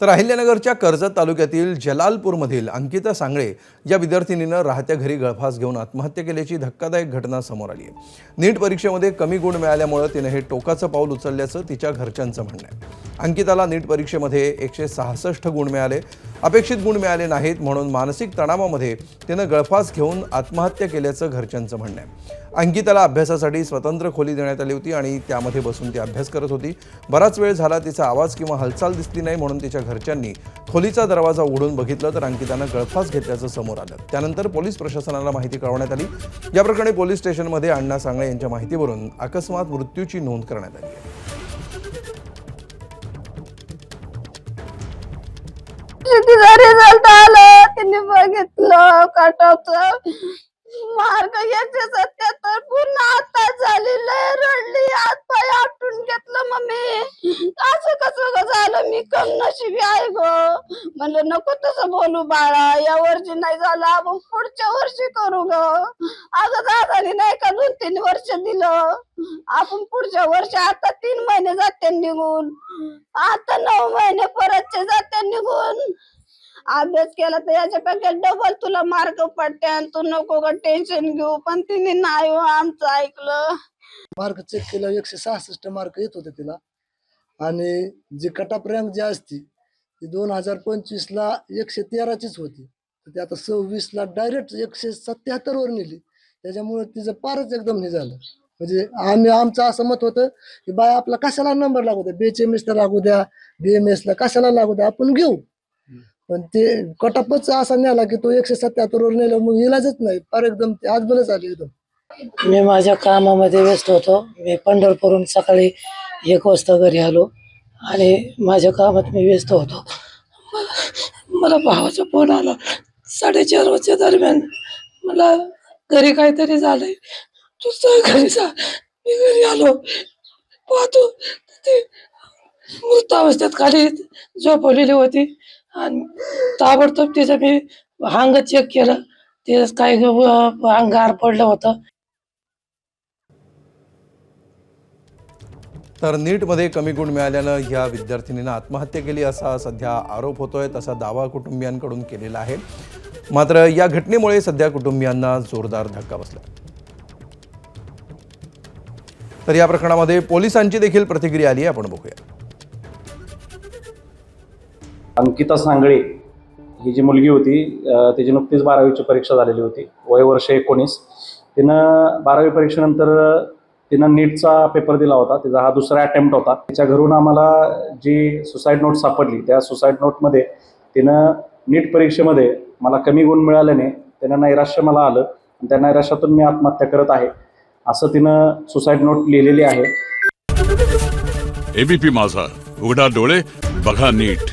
तर अहिल्यानगरच्या कर्जत तालुक्यातील जलालपूरमधील अंकिता सांगळे या विद्यार्थिनीनं राहत्या घरी गळफास घेऊन आत्महत्या केल्याची धक्कादायक घटना समोर आली आहे। नीट परीक्षेमध्ये कमी गुण मिळाल्यामुळे तिने हे टोकाचं पाऊल उचलल्याचं तिच्या घरच्यांचं म्हणणं आहे। अंकिताला नीट परीक्षेमध्ये 166 गुण मिळाले, अपेक्षित गुण मिळाले नाहीत म्हणून मानसिक तणावामध्ये तिनं गळफास घेऊन आत्महत्या केल्याचं घरच्यांचं म्हणणं आहे। अंकिताला अभ्यासासाठी स्वतंत्र खोली देण्यात आली होती आणि त्यामध्ये बसून ती अभ्यास करत होती। बराच वेळ झाला तिचा आवाज किंवा हालचाल दिसली नाही म्हणून तिच्या घरच्यांनी खोलीचा दरवाजा उघडून बघितलं तर अंकितानं गळफास घेतल्याचं समोर आलं। त्यानंतर पोलीस प्रशासनाला माहिती कळवण्यात आली। या प्रकरणी पोलीस स्टेशनमध्ये अण्णा सांगळे यांच्या माहितीवरून अकस्मात मृत्यूची नोंद करण्यात आली आहे। तिचा रिझल्ट आला, तिने बघितलं कटऑफचं मार्क 177 पूर्ण आताच झालेलं आहे। रडली, हात पाय आपटून घेतलं मम्मी, असं कसं झालं, मी कम नशिबी आहे ग। म्हणलं नको तसं बोलू बाळा, या वर्षी नाही झालं आपण पुढच्या वर्षी करू ग। अगं दादानी नाही का 2-3 वर्ष दिलं, आपण पुढच्या वर्षी, आता 3 महिने जाते निघून, आता 9 महिने परतचे जाते निघून। अभ्यास केला तर याच्यापेक्षा डबल तुला मार्क पडते, तू नको का टेन्शन घेऊ। पण तिने नाही आमचं ऐकलं। मार्क चेक केला 166 मार्क येत होते तिला आणि जी कट ऑफ रँक जी असती ती 2025 ला 113चीच होती, तर ती आता 26 ला डायरेक्ट 177 वर नेली। त्याच्यामुळे तिचं फारच एकदम हे झालं। म्हणजे आमचं असं मत होतं की बाय आपला कशाला नंबर लागू द्या, BHMS ला लागू द्या, BMS ला कशाला लागू द्या, आपण घेऊ। पण ते कटअपच असा नेला की तो 177 वर नेला, मग इलाजच नाही, फार एकदम आज बरंच आली एकदम। मी माझ्या कामामध्ये व्यस्त होतो। मी पंढरपूरहून सकाळी 1 वाजता घरी आलो आणि माझ्या कामात मी व्यस्त होतो। मला भावाचा फोन आला 4:30 वाजच्या दरम्यान, मला घरी काहीतरी झालंय, तू घरी जा। मी घरी आलो, पाहतो ते मृत अवस्थेत खाली झोपवलेली होती आणि ताबडतोब तिचं मी अंग चेक केलं, ते काही अंगार पडलं होतं। तर नीटमध्ये कमी गुण मिळाल्यानं या विद्यार्थिनीनं आत्महत्या केली असा सध्या आरोप होतोय, तसा दावा कुटुंबियांकडून केलेला आहे। मात्र या घटनेमुळे सध्या कुटुंबियांना जोरदार धक्का बसला। तर या प्रकरणामध्ये पोलिसांची देखील प्रतिक्रिया आली आहे, आपण बघूया। अंकिता सांगळे ही जी मुलगी होती, तिची नुकतीच 12वीची परीक्षा झालेली होती, वय वर्ष 19। तिनं 12वी परीक्षेनंतर तिनं नीटचा पेपर दिला होता, तिचा हा दुसरा अटेम्प्ट होता। तिच्या घरून आम्हाला जी सुसाईड नोट सापडली, त्या सुसाईड नोटमध्ये तिनं नीट परीक्षेमध्ये मला कमी गुण मिळाल्याने तिनं नैराश्य मला आलं आणि त्या नैराश्यातून मी आत्महत्या करत आहे, असं तिनं सुसाईड नोट लिहिलेली आहे। ABP माझा, उघडा डोळे बघा नीट।